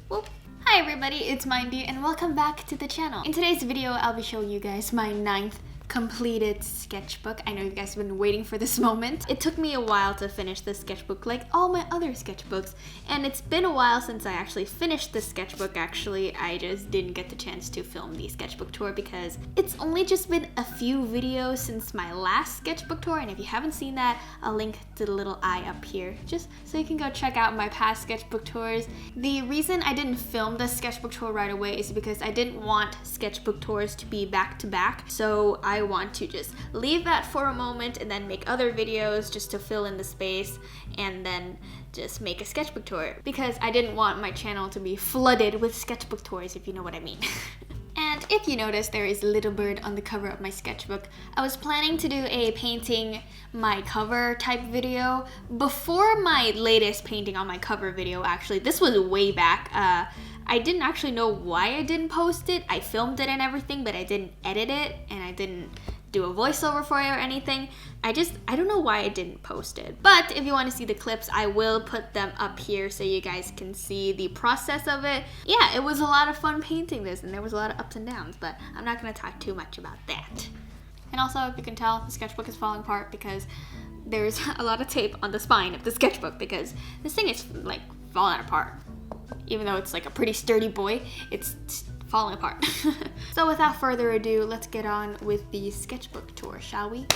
Whoop. Hi everybody, it's Mindie and welcome back to the channel. In today's video, I'll be showing you guys my 9th completed sketchbook. I know you guys have been waiting for this moment. It took me a while to finish this sketchbook like all my other sketchbooks, and it's been a while since I actually finished this sketchbook. Actually, I just didn't get the chance to film the sketchbook tour because it's only just been a few videos since my last sketchbook tour, and if you haven't seen that, I'll link to the little eye up here just so you can go check out my past sketchbook tours. The reason I didn't film the sketchbook tour right away is because I didn't want sketchbook tours to be back to back, so I want to just leave that for a moment and then make other videos just to fill in the space and then just make a sketchbook tour because I didn't want my channel to be flooded with sketchbook tours, if you know what I mean. And if you notice, there is a little bird on the cover of my sketchbook. I was planning to do a painting my cover type video before my latest painting on my cover video. Actually, this was way back. I didn't actually know why I didn't post it. I filmed it and everything, but I didn't edit it and I didn't do a voiceover for it or anything. I don't know why I didn't post it. But if you want to see the clips, I will put them up here so you guys can see the process of it. Yeah, it was a lot of fun painting this and there was a lot of ups and downs, but I'm not going to talk too much about that. And also, if you can tell, the sketchbook is falling apart because there's a lot of tape on the spine of the sketchbook because this thing is like falling apart. Even though it's like a pretty sturdy boy, it's falling apart. So without further ado, let's get on with the sketchbook tour, shall we?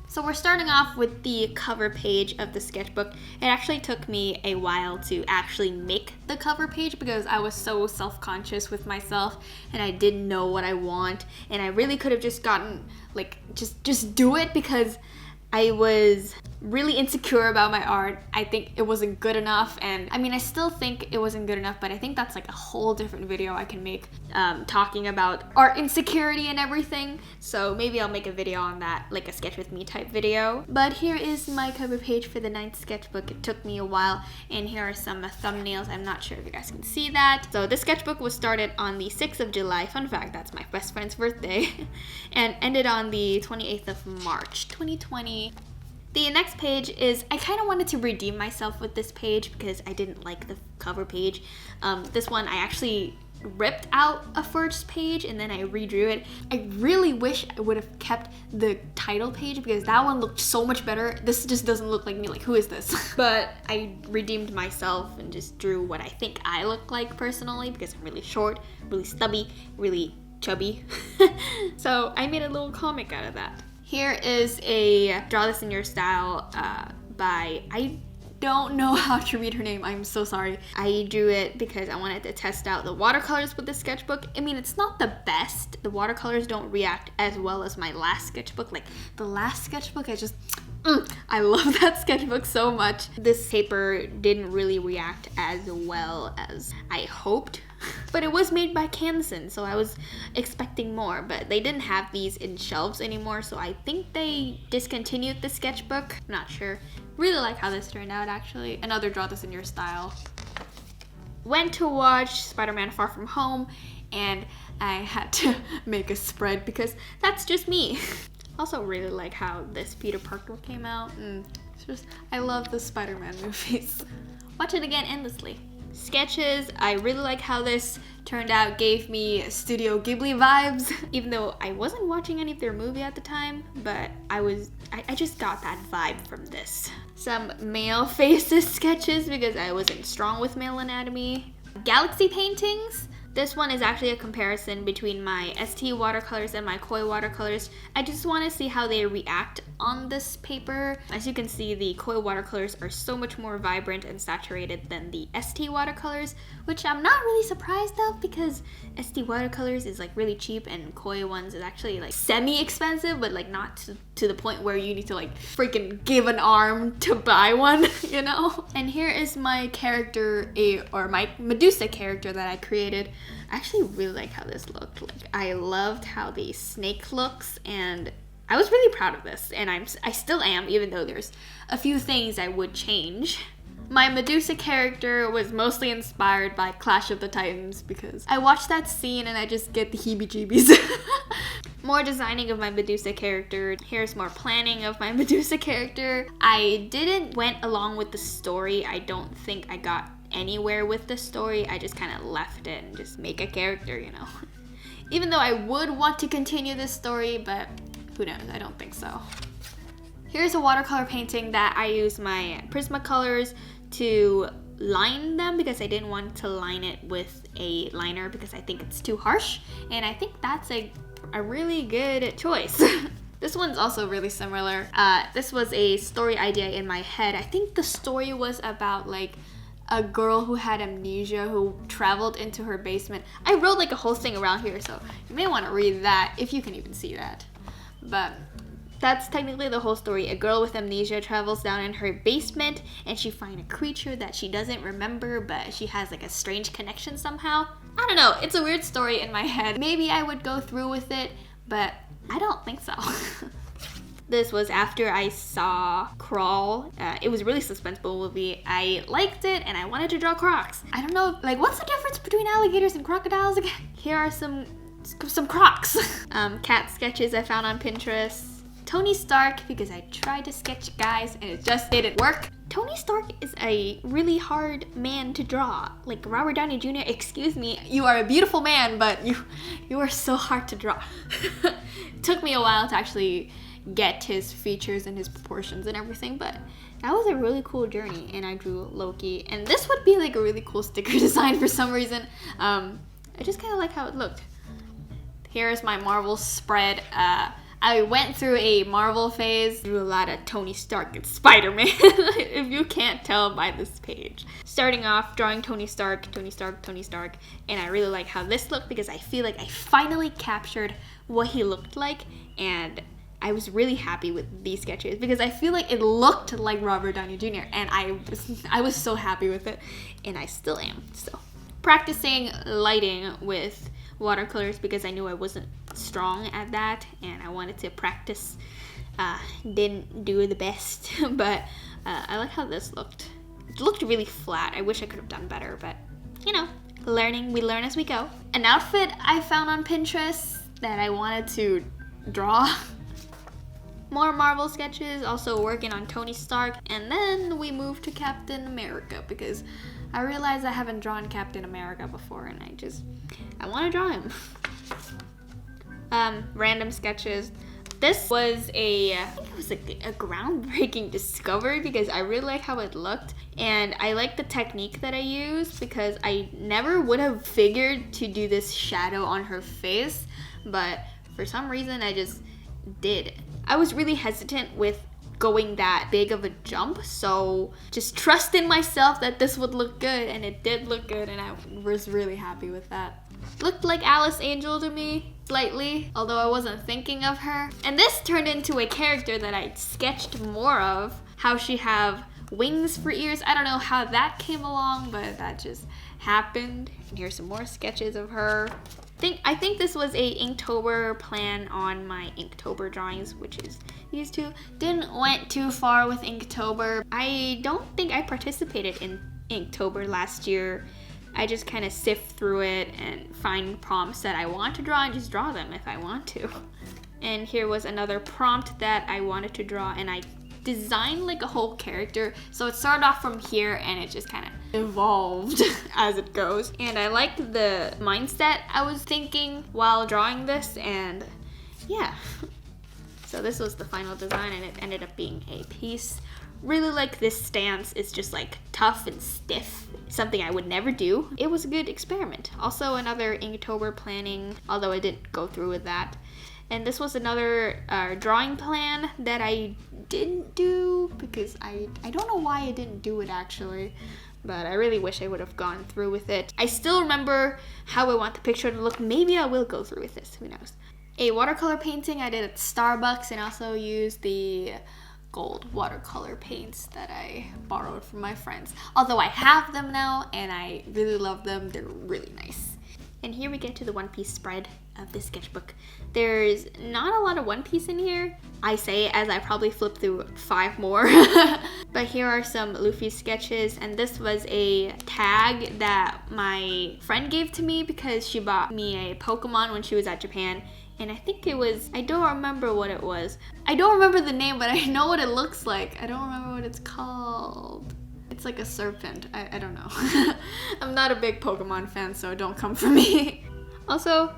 So we're starting off with the cover page of the sketchbook. It actually took me a while to actually make the cover page because I was so self-conscious with myself and I didn't know what I want, and I really could have just gotten like just do it because I was really insecure about my art. I think it wasn't good enough, and I mean I still think it wasn't good enough, but I think that's like a whole different video I can make talking about art insecurity and everything. So maybe I'll make a video on that, like a sketch with me type video. But here is my cover page for the 9th sketchbook. It took me a while, and here are some thumbnails. I'm not sure if you guys can see that. So this sketchbook was started on the 6th of July. Fun fact, that's my best friend's birthday. And ended on the 28th of March 2020. The next page is, I kind of wanted to redeem myself with this page because I didn't like the cover page. This one I actually ripped out a first page and then I redrew it. I really wish I would have kept the title page because that one looked so much better. This just doesn't look like me, like who is this? But I redeemed myself and just drew what I think I look like personally because I'm really short, really stubby, really chubby. So I made a little comic out of that. Here is a Draw This in Your Style by, I don't know how to read her name, I'm so sorry. I drew it because I wanted to test out the watercolors with the sketchbook. I mean, it's not the best. The watercolors don't react as well as my last sketchbook. Like the last sketchbook, I love that sketchbook so much. This paper didn't really react as well as I hoped. But it was made by Canson, so I was expecting more, but they didn't have these in shelves anymore, so I think they discontinued the sketchbook. I'm not sure. Really like how this turned out, actually. Another Draw This in Your Style. Went to watch Spider-Man Far From Home, and I had to make a spread because that's just me. Also really like how this Peter Parker came out. I love the Spider-Man movies. Watch it again endlessly. Sketches, I really like how this turned out. Gave me Studio Ghibli vibes, even though I wasn't watching any of their movie at the time, but I just got that vibe from this. Some male faces sketches because I wasn't strong with male anatomy. Galaxy paintings. This one is actually a comparison between my ST watercolors and my Koi watercolors. I just want to see how they react on this paper. As you can see, the Koi watercolors are so much more vibrant and saturated than the ST watercolors, which I'm not really surprised of because ST watercolors is like really cheap and Koi ones is actually like semi-expensive, but like not to the point where you need to like freaking give an arm to buy one, you know? And here is my character, or my Medusa character that I created. I actually really like how this looked. Like I loved how the snake looks, and I was really proud of this, and I still am, even though there's a few things I would change. My Medusa character was mostly inspired by Clash of the Titans because I watched that scene and I just get the heebie-jeebies. More designing of my Medusa character. Here's more planning of my Medusa character. I didn't went along with the story. I don't think I got anywhere with the story. I just kind of left it and just make a character, you know. Even though I would want to continue this story, but who knows, I don't think so. Here's a watercolor painting that I used my Prismacolors to line them because I didn't want to line it with a liner because I think it's too harsh, and I think that's a really good choice. This one's also really similar. This was a story idea in my head. I think the story was about like a girl who had amnesia who traveled into her basement. I wrote like a whole thing around here, so you may want to read that if you can even see that. But that's technically the whole story. A girl with amnesia travels down in her basement and she finds a creature that she doesn't remember, but she has like a strange connection somehow. I don't know, it's a weird story in my head. Maybe I would go through with it, but I don't think so. This was after I saw Crawl. It was a really suspenseful movie. I liked it and I wanted to draw crocs. I don't know, like what's the difference between alligators and crocodiles again? Here are some crocs. Cat sketches I found on Pinterest. Tony Stark, because I tried to sketch guys and it just didn't work. Tony Stark is a really hard man to draw. Like Robert Downey Jr., excuse me, you are a beautiful man, but you are so hard to draw. It took me a while to actually get his features and his proportions and everything, but that was a really cool journey, and I drew Loki. And this would be like a really cool sticker design for some reason. I just kind of like how it looked. Here's my Marvel spread. I went through a Marvel phase, drew a lot of Tony Stark and Spider-Man, if you can't tell by this page. Starting off, drawing Tony Stark, and I really like how this looked because I feel like I finally captured what he looked like, and I was really happy with these sketches because I feel like it looked like Robert Downey Jr. and I was so happy with it, and I still am. So, practicing lighting with watercolors because I knew I wasn't strong at that and I wanted to practice. Didn't do the best, but I like how this looked. It looked really flat. I wish I could have done better, but you know, we learn as we go. An outfit I found on Pinterest that I wanted to draw. More Marvel sketches, also working on Tony Stark, and then we moved to Captain America because I realized I haven't drawn Captain America before and I want to draw him. Random sketches. This was I think it was a groundbreaking discovery because I really like how it looked, and I like the technique that I used because I never would have figured to do this shadow on her face, but for some reason I just did. I was really hesitant with going that big of a jump, so just trust in myself that this would look good, and it did look good, and I was really happy with that. Looked like Alice Angel to me, slightly, although I wasn't thinking of her. And this turned into a character that I sketched more of, how she have wings for ears. I don't know how that came along, but that just happened. And here's some more sketches of her. I think this was a Inktober plan on my Inktober drawings, which is these two. Didn't went too far with Inktober. I don't think I participated in Inktober last year. I just kind of sift through it and find prompts that I want to draw and just draw them if I want to. And here was another prompt that I wanted to draw, and I designed like a whole character. So it started off from here and it just kind of evolved as it goes. And I liked the mindset I was thinking while drawing this, and yeah. So this was the final design and it ended up being a piece. Really like this stance. It's just like tough and stiff. Something I would never do. It was a good experiment. Also another Inktober planning, although I didn't go through with that. And this was another drawing plan that I didn't do because I don't know why I didn't do it actually, but I really wish I would have gone through with it. I still remember how I want the picture to look. Maybe I will go through with this, who knows. A watercolor painting I did at Starbucks, and also used the gold watercolor paints that I borrowed from my friends. Although I have them now and I really love them, they're really nice. And here we get to the One Piece spread of this sketchbook. There's not a lot of One Piece in here. I say as I probably flip through 5 more. But here are some Luffy sketches, and this was a tag that my friend gave to me because she bought me a Pokemon when she was at Japan. And I think it was, I don't remember what it was. I don't remember the name, but I know what it looks like. I don't remember what it's called. I It's like a serpent. I don't know. I'm not a big Pokemon fan, so don't come for me. Also,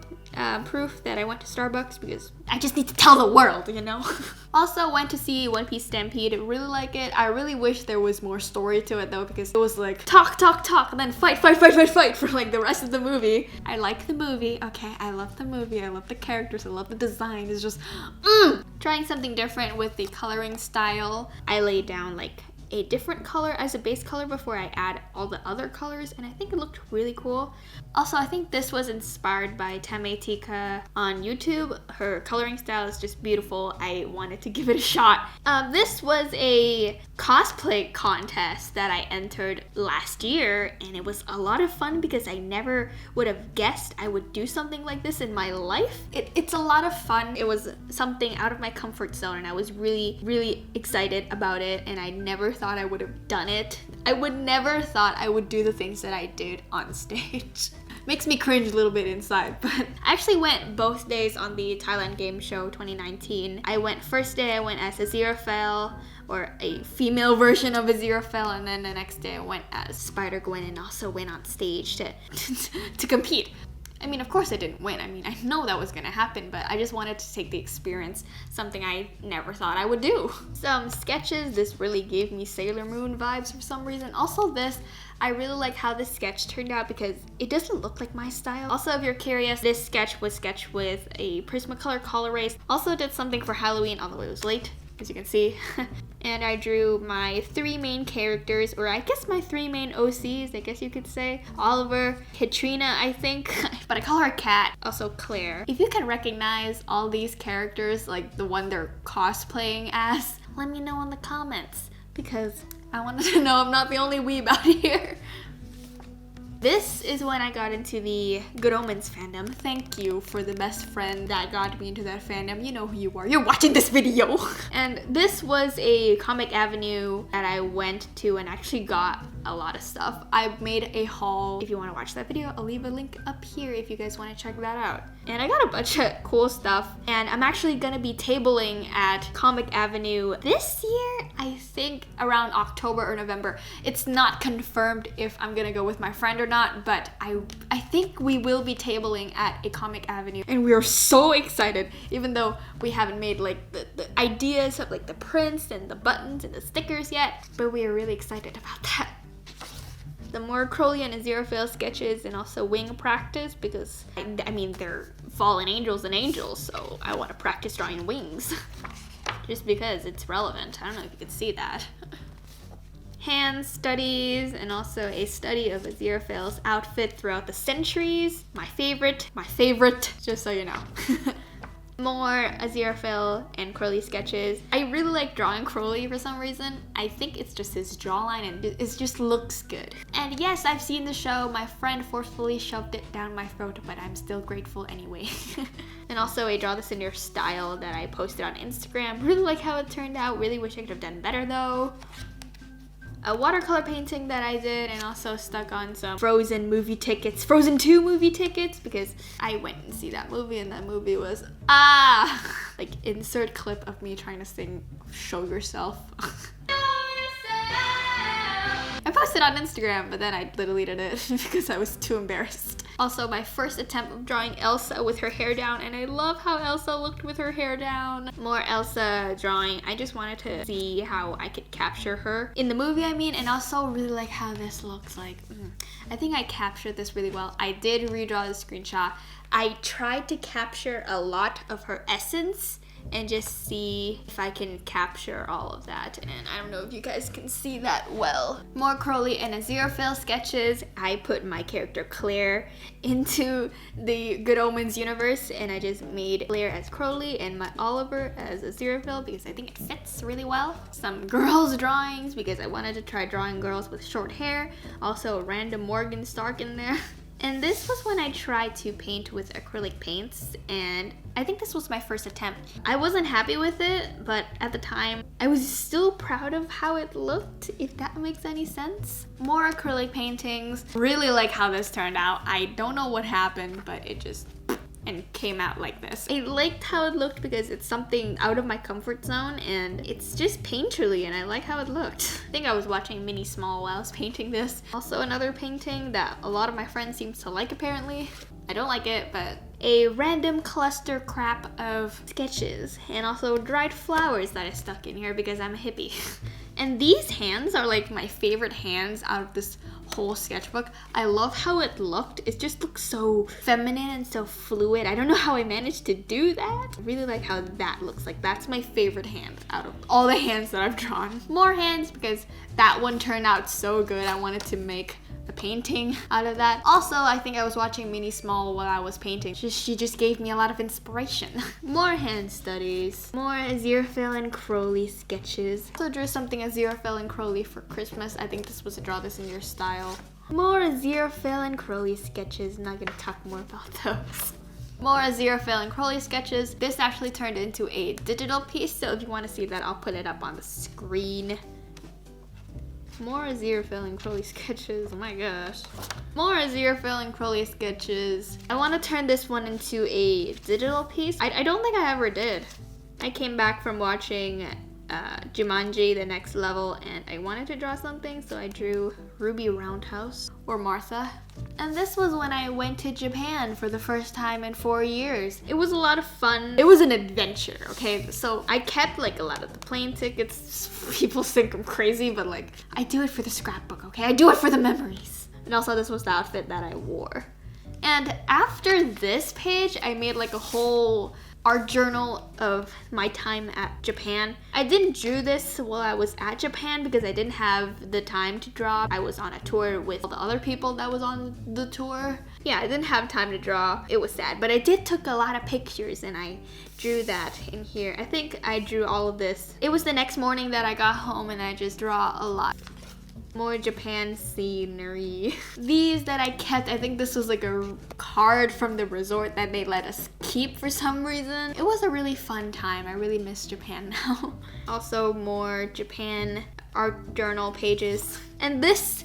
proof that I went to Starbucks because I just need to tell the world, you know? Also went to see One Piece Stampede. Really like it. I really wish there was more story to it though, because it was like talk, and then fight for like the rest of the movie. I like the movie. Okay, I love the movie. I love the characters. I love the design. It's just trying something different with the coloring style. I laid down like a different color as a base color before I add all the other colors, and I think it looked really cool. Also, I think this was inspired by Tamatika on YouTube. Her coloring style is just beautiful. I wanted to give it a shot. This was a cosplay contest that I entered last year, and it was a lot of fun because I never would have guessed I would do something like this in my life. It's a lot of fun. It was something out of my comfort zone, and I was really excited about it, and I never thought I would have done it. I would never thought I would do the things that I did on stage. Makes me cringe a little bit inside, but I actually went both days on the Thailand Game Show 2019. First day I went as Aziraphale, or a female version of Aziraphale, and then the next day I went as Spider-Gwen and also went on stage to compete. I mean, of course I didn't win. I mean, I know that was gonna happen, but I just wanted to take the experience, something I never thought I would do. Some sketches, this really gave me Sailor Moon vibes for some reason. Also this, I really like how this sketch turned out because it doesn't look like my style. Also, if you're curious, this sketch was sketched with a Prismacolor color erase. Also did something for Halloween, although it was late, as you can see. And I drew my 3 main characters, or I guess my 3 main OCs, I guess you could say. Oliver, Katrina, I think, but I call her Kat. Also Claire. If you can recognize all these characters, like the one they're cosplaying as, let me know in the comments, because I wanted to know I'm not the only weeb out here. This is when I got into the Good Omens fandom. Thank you for the best friend that got me into that fandom. You know who you are. You're watching this video. And this was a Comic Avenue that I went to and actually got a lot of stuff. I made a haul. If you want to watch that video, I'll leave a link up here if you guys want to check that out. And I got a bunch of cool stuff. And I'm actually gonna be tabling at Comic Avenue this year, I think around October or November. It's not confirmed if I'm gonna go with my friend or not, but I think we will be tabling at a Comic Avenue, and we are so excited, even though we haven't made like the ideas of like the prints and the buttons and the stickers yet, but we are really excited about that. The more Crowley and Aziraphale sketches, and also wing practice, because I mean they're fallen angels and angels, so I want to practice drawing wings just because it's relevant. I don't know if you can see that. Hand studies, and also a study of Aziraphale's outfit throughout the centuries. My favorite, just so you know. More Aziraphale and Crowley sketches. I really like drawing Crowley for some reason. I think it's just his jawline, and it just looks good. And yes, I've seen the show. My friend forcefully shoved it down my throat, but I'm still grateful anyway. And also a Draw This In Your Style that I posted on Instagram. Really like how it turned out. Really wish I could have done better though. A watercolor painting that I did, and also stuck on some Frozen 2 movie tickets, because I went and see that movie, and that movie was like insert clip of me trying to sing Show Yourself. I posted on Instagram, but then I deleted it because I was too embarrassed. Also, my first attempt of drawing Elsa with her hair down, and I love how Elsa looked with her hair down. More Elsa drawing. I just wanted to see how I could capture her in the movie, I mean, and also really like how this looks like. I think I captured this really well. I did redraw the screenshot. I tried to capture a lot of her essence and just see if I can capture all of that, and I don't know if you guys can see that well. More Crowley and Aziraphale sketches. I put my character Claire into the Good Omens universe, and I just made Claire as Crowley and my Oliver as Aziraphale because I think it fits really well. Some girls drawings because I wanted to try drawing girls with short hair. Also a random Morgan Stark in there. And this was when I tried to paint with acrylic paints, and I think this was my first attempt. I wasn't happy with it, but at the time, I was still proud of how it looked, if that makes any sense. More acrylic paintings. Really like how this turned out. I don't know what happened, but it and came out like this. I liked how it looked because it's something out of my comfort zone and it's just painterly and I like how it looked. I think I was watching Mini Small while I was painting this. Also another painting that a lot of my friends seem to like apparently. I don't like it, but a random cluster crap of sketches and also dried flowers that I stuck in here because I'm a hippie. And these hands are like my favorite hands out of this whole sketchbook. I love how it looked. It just looks so feminine and so fluid. I don't know how I managed to do that. I really like how that looks like. That's my favorite hand out of all the hands that I've drawn. More hands because that one turned out so good. I wanted to make a painting out of that. Also, I think I was watching Mini Small while I was painting. She just gave me a lot of inspiration. More hand studies. More Aziraphale and Crowley sketches. Also drew something Aziraphale and Crowley for Christmas. I think this was a draw this in your style. More Aziraphale and Crowley sketches. Not gonna talk more about those. More Aziraphale and Crowley sketches. This actually turned into a digital piece, so if you want to see that, I'll put it up on the screen. More Aziraphale and Crowley sketches. Oh my gosh. More Aziraphale and Crowley sketches. I want to turn this one into a digital piece. I don't think I ever did. I came back from watching Jumanji, The Next Level, and I wanted to draw something, so I drew Ruby Roundhouse or Martha. And this was when I went to Japan for the first time in 4 years. It was a lot of fun. It was an adventure, okay? So I kept like a lot of the plane tickets. People think I'm crazy, but like I do it for the scrapbook, okay? I do it for the memories. And also this was the outfit that I wore. And after this page, I made like a whole art journal of my time at Japan. I didn't draw this while I was at Japan because I didn't have the time to draw. I was on a tour with all the other people that was on the tour. Yeah, I didn't have time to draw. It was sad, but I did took a lot of pictures and I drew that in here. I think I drew all of this. It was the next morning that I got home and I just draw a lot. More Japan scenery. These that I kept, I think this was like a card from the resort that they let us keep for some reason. It was a really fun time. I really miss Japan now. Also more Japan art journal pages. And this,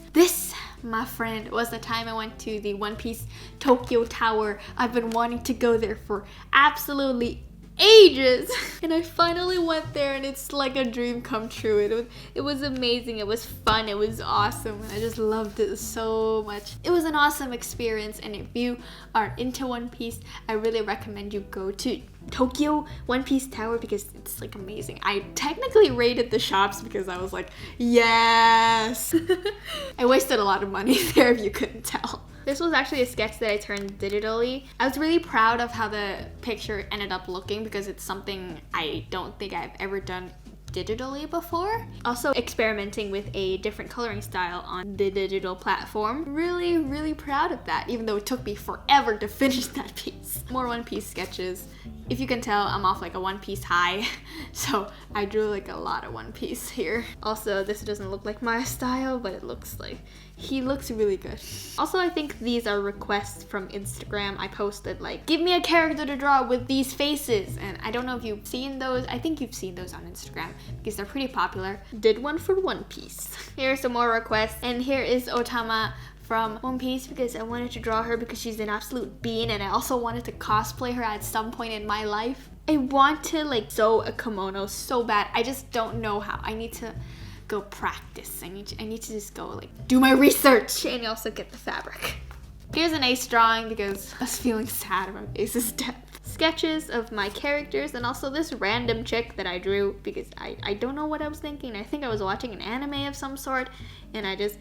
my friend, was the time I went to the One Piece Tokyo Tower. I've been wanting to go there for absolutely ages and I finally went there and it's like a dream come true. It was amazing. It was fun. It was awesome. I just loved it so much. It was an awesome experience, and if you are into One Piece, I really recommend you go to Tokyo One Piece Tower because it's like amazing. I technically raided the shops because I was like, yes. I wasted a lot of money there if you couldn't tell. This was actually a sketch that I turned digitally. I was really proud of how the picture ended up looking because it's something I don't think I've ever done digitally before. Also experimenting with a different coloring style on the digital platform. Really, really proud of that, even though it took me forever to finish that piece. More One Piece sketches. If you can tell, I'm off like a One Piece high, so I drew like a lot of One Piece here. Also, this doesn't look like my style, but it looks like he looks really good. Also, I think these are requests from Instagram. I posted like, give me a character to draw with these faces, and I don't know if you've seen those. I think you've seen those on Instagram because they're pretty popular. Did one for One Piece. Here are some more requests, and here is Otama from One Piece because I wanted to draw her because she's an absolute bean, and I also wanted to cosplay her at some point in my life. I want to like sew a kimono so bad. I just don't know how. I need to go practice. I need to just go like do my research and also get the fabric. Here's an Ace drawing because I was feeling sad about Ace's death. Sketches of my characters and also this random chick that I drew because I don't know what I was thinking. I think I was watching an anime of some sort and I just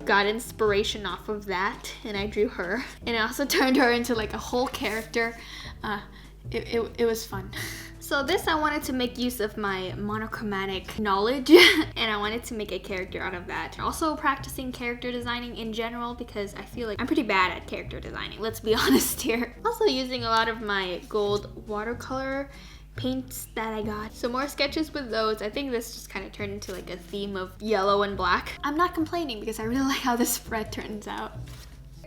got inspiration off of that and I drew her. And I also turned her into like a whole character. It was fun. So this, I wanted to make use of my monochromatic knowledge and I wanted to make a character out of that. Also practicing character designing in general because I feel like I'm pretty bad at character designing, let's be honest here. Also using a lot of my gold watercolor paints that I got. So more sketches with those. I think this just kind of turned into like a theme of yellow and black. I'm not complaining because I really like how this spread turns out.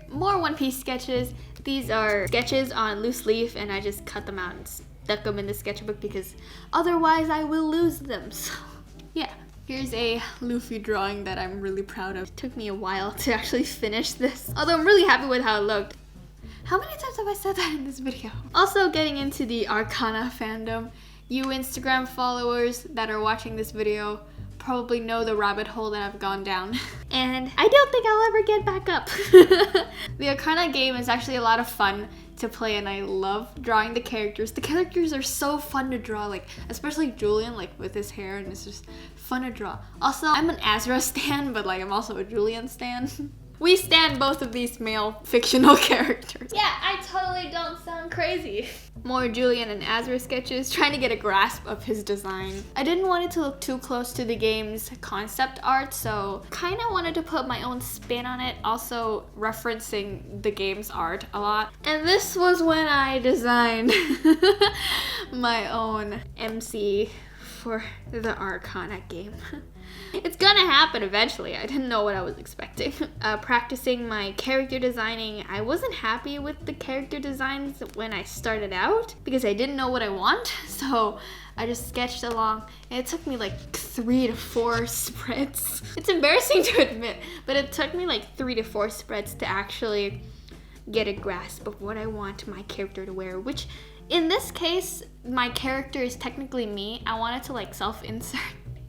More One Piece sketches. These are sketches on loose leaf and I just cut them out and stuck them in the sketchbook because otherwise I will lose them. So yeah, here's a Luffy drawing that I'm really proud of. It took me a while to actually finish this, although I'm really happy with how it looked. How many times have I said that in this video? Also, getting into the Arcana fandom, you Instagram followers that are watching this video probably know the rabbit hole that I've gone down. And I don't think I'll ever get back up. The Arcana game is actually a lot of fun to play, and I love drawing the characters. The characters are so fun to draw, like especially Julian, like with his hair, and it's just fun to draw. Also, I'm an Azra stan, but like I'm also a Julian stan. We stan both of these male fictional characters. Yeah, I totally don't sound crazy. More Julian and Azra sketches, trying to get a grasp of his design. I didn't want it to look too close to the game's concept art, so kind of wanted to put my own spin on it, also referencing the game's art a lot. And this was when I designed my own MC for the Arcana game. It's gonna happen eventually. I didn't know what I was expecting. Practicing my character designing, I wasn't happy with the character designs when I started out because I didn't know what I want, so I just sketched along, and it took me like 3 to 4 spreads. It's embarrassing to admit, but it took me like 3 to 4 spreads to actually get a grasp of what I want my character to wear, which in this case, my character is technically me. I wanted to like self-insert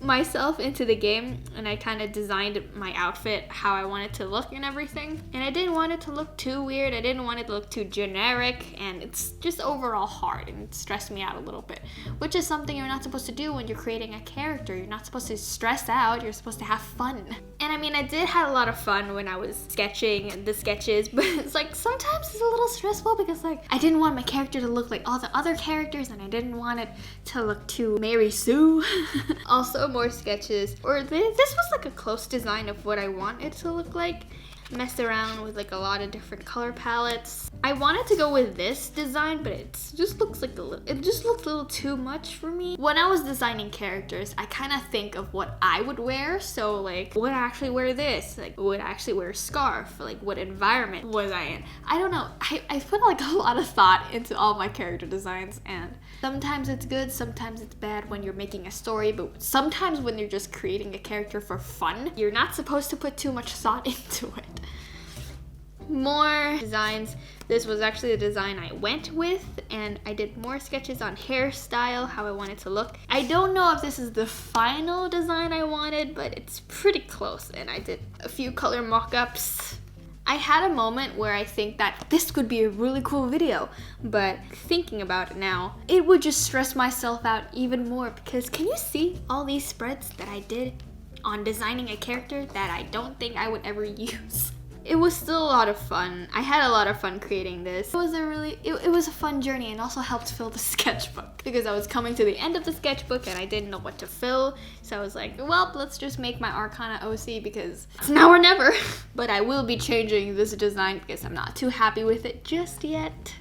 myself into the game, and I kind of designed my outfit how I wanted to look and everything. And I didn't want it to look too weird. I didn't want it to look too generic, and it's just overall hard, and it stressed me out a little bit, which is something you're not supposed to do when you're creating a character. You're not supposed to stress out. You're supposed to have fun. And I mean, I did have a lot of fun when I was sketching the sketches, but it's like sometimes it's a little stressful because like I didn't want my character to look like all the other characters, and I didn't want it to look too Mary Sue. Also, more sketches, or this was like a close design of what I want it to look like. Messed around with like a lot of different color palettes. I wanted to go with this design, but it just looks like it just looked a little too much for me. When I was designing characters, I kind of think of what I would wear. So like, would I actually wear this? Like, would I actually wear a scarf? Like, what environment was I in? I don't know. I put like a lot of thought into all my character designs, and sometimes it's good, sometimes it's bad when you're making a story, but sometimes when you're just creating a character for fun, you're not supposed to put too much thought into it. More designs. This was actually the design I went with, and I did more sketches on hairstyle, how I wanted to look. I don't know if this is the final design I wanted, but it's pretty close, and I did a few color mock-ups. I had a moment where I think that this could be a really cool video, but thinking about it now, it would just stress myself out even more, because can you see all these spreads that I did on designing a character that I don't think I would ever use? It was still a lot of fun. I had a lot of fun creating this. It was a fun journey, and also helped fill the sketchbook because I was coming to the end of the sketchbook and I didn't know what to fill. So I was like, well, let's just make my Arcana OC because it's now or never. But I will be changing this design because I'm not too happy with it just yet.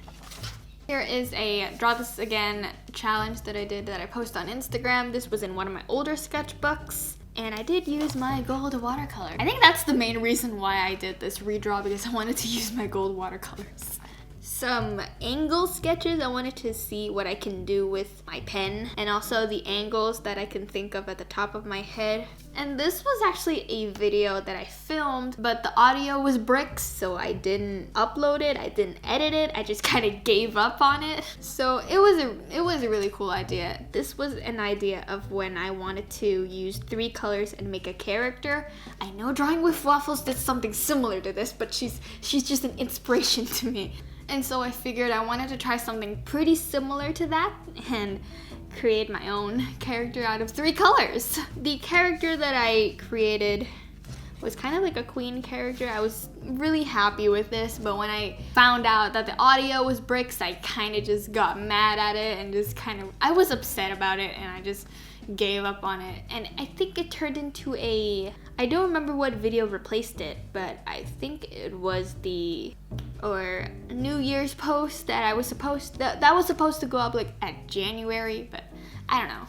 Here is a Draw This Again challenge that I did that I posted on Instagram. This was in one of my older sketchbooks. And I did use my gold watercolor. I think that's the main reason why I did this redraw, because I wanted to use my gold watercolors. Some angle sketches. I wanted to see what I can do with my pen, and also the angles that I can think of at the top of my head. And this was actually a video that I filmed, but the audio was bricks, so I didn't upload it, I didn't edit it, I just kind of gave up on it. So it was a really cool idea. This was an idea of when I wanted to use 3 colors and make a character. I know Drawing with Waffles did something similar to this, but she's just an inspiration to me. And so I figured I wanted to try something pretty similar to that and create my own character out of 3 colors. The character that I created was kind of like a queen character. I was really happy with this, but when I found out that the audio was bricks, I kind of just got mad at it and I was upset about it, and I just gave up on it. And I think it turned into I don't remember what video replaced it, but I think it was the New Year's post that was supposed to go up like at January, but I don't know.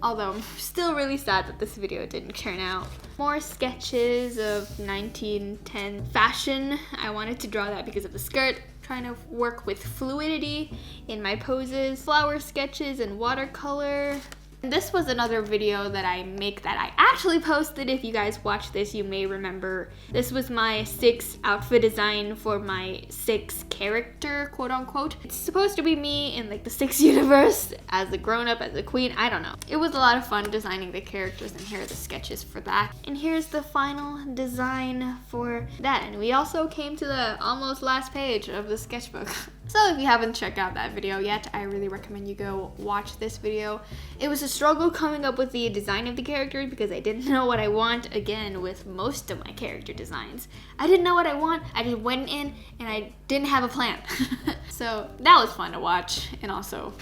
Although I'm still really sad that this video didn't turn out. More sketches of 1910 fashion. I wanted to draw that because of the skirt. Trying to work with fluidity in my poses. Flower sketches and watercolor. And this was another video that I make that I actually posted. If you guys watch this, you may remember. This was my 6 outfit design for my 6 character, quote unquote. It's supposed to be me in like the 6 universe as a grown-up, as a queen, I don't know. It was a lot of fun designing the characters, and here are the sketches for that. And here's the final design for that. And we also came to the almost last page of the sketchbook. So if you haven't checked out that video yet, I really recommend you go watch this video. It was a struggle coming up with the design of the characters because I didn't know what I want, again, with most of my character designs. I didn't know what I want, I just went in and I didn't have a plan. So that was fun to watch and also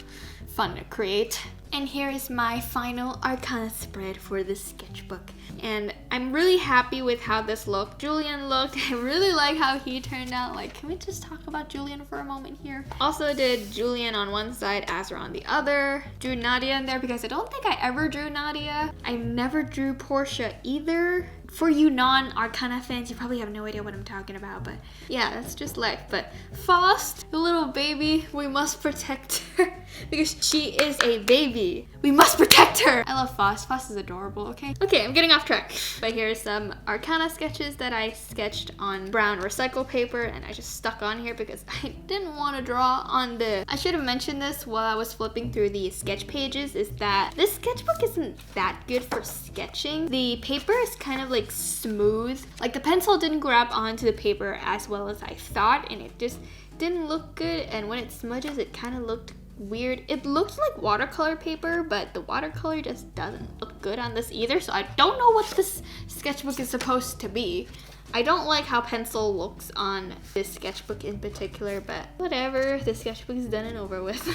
fun to create. And here is my final Arcana spread for this sketchbook. And I'm really happy with how this looked. Julian looked. I really like how he turned out. Like, can we just talk about Julian for a moment here? Also did Julian on one side, Azra on the other. Drew Nadia in there because I don't think I ever drew Nadia. I never drew Portia either. For you non-Arcana fans, you probably have no idea what I'm talking about, but yeah, that's just life. But Faust, the little baby, we must protect her because she is a baby. We must protect her. I love Faust. Faust is adorable, okay? Okay, I'm getting off track. But here's some Arcana sketches that I sketched on brown recycle paper, and I just stuck on here because I didn't want to draw on the... I should have mentioned this while I was flipping through the sketch pages, is that this sketchbook isn't that good for sketching. The paper is kind of like smooth. Like the pencil didn't grab onto the paper as well as I thought, and it just didn't look good. And when it smudges, it kind of looked weird. It looked like watercolor paper, but the watercolor just doesn't look good on this either. So I don't know what this sketchbook is supposed to be. I don't like how pencil looks on this sketchbook in particular, but whatever. The sketchbook is done and over with.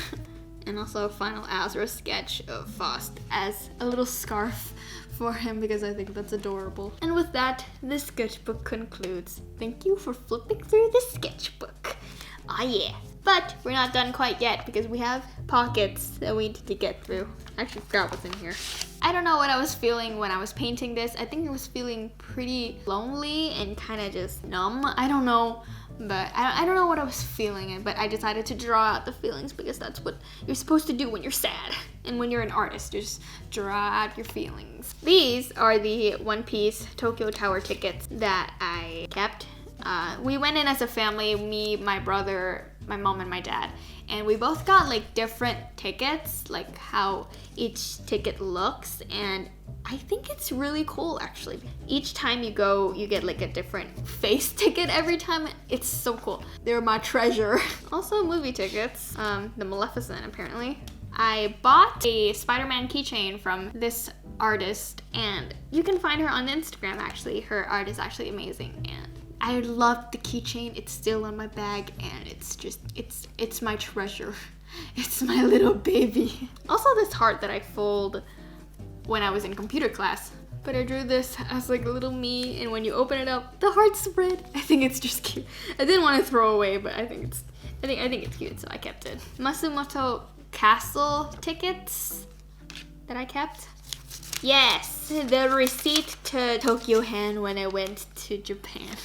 And also a final Azra sketch of Faust as a little scarf for him because I think that's adorable. And with that, this sketchbook concludes. Thank you for flipping through the sketchbook. Ah yeah. But we're not done quite yet because we have pockets that we need to get through. I actually forgot what's in here. I don't know what I was feeling when I was painting this. I think I was feeling pretty lonely and kind of just numb. I don't know. But I don't know what I was feeling, but I decided to draw out the feelings because that's what you're supposed to do when you're sad. And when you're an artist, you just draw out your feelings. These are the One Piece Tokyo Tower tickets that I kept. We went in as a family, me, my brother, my mom, and my dad. And we both got like different tickets, like how each ticket looks. And I think it's really cool actually. Each time you go, you get like a different face ticket every time. It's so cool. They're my treasure. Also movie tickets, the Maleficent apparently. I bought a Spider-Man keychain from this artist, and you can find her on Instagram actually. Her art is actually amazing, and I love the keychain. It's still in my bag, and it's just, it's my treasure. It's my little baby. Also this heart that I fold when I was in computer class. But I drew this as like a little me, and when you open it up, the heart's red. I think it's just cute. I didn't want to throw away, but I think it's cute, so I kept it. Masumoto Castle tickets that I kept. Yes, the receipt to Tokyo Hand when I went to Japan.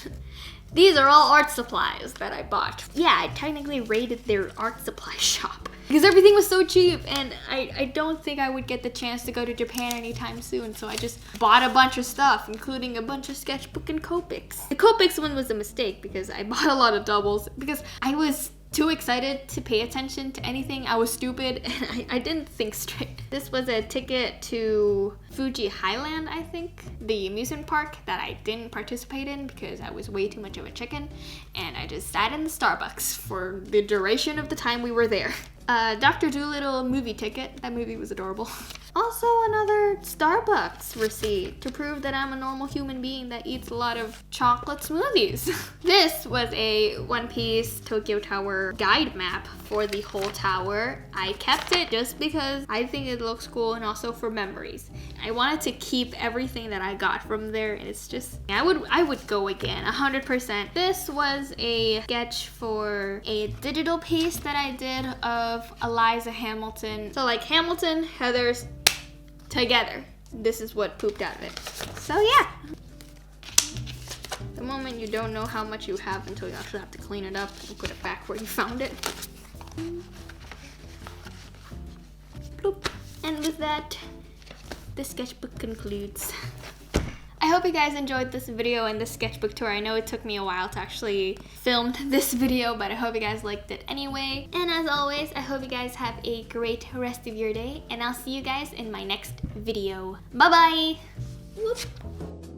These are all art supplies that I bought. Yeah, I technically raided their art supply shop because everything was so cheap, and I don't think I would get the chance to go to Japan anytime soon, so I just bought a bunch of stuff, including a bunch of sketchbook and Copics. The Copics one was a mistake because I bought a lot of doubles because I was too excited to pay attention to anything. I was stupid and I didn't think straight. This was a ticket to Fuji Highland, I think, the amusement park that I didn't participate in because I was way too much of a chicken, and I just sat in the Starbucks for the duration of the time we were there. Dr. Dolittle movie ticket. That movie was adorable. Also another Starbucks receipt to prove that I'm a normal human being that eats a lot of chocolate smoothies. This was a One Piece Tokyo Tower guide map for the whole tower. I kept it just because I think it looks cool, and also for memories. I wanted to keep everything that I got from there, and it's just, I would go again, 100%. This was a sketch for a digital piece that I did of Eliza Hamilton. So like Hamilton, Heathers, together. This is what pooped out of it. So yeah. The moment you don't know how much you have until you actually have to clean it up and put it back where you found it. Bloop. And with that, the sketchbook concludes. I hope you guys enjoyed this video and the sketchbook tour. I know it took me a while to actually film this video, but I hope you guys liked it anyway. And as always, I hope you guys have a great rest of your day, and I'll see you guys in my next video. Bye bye! Whoop.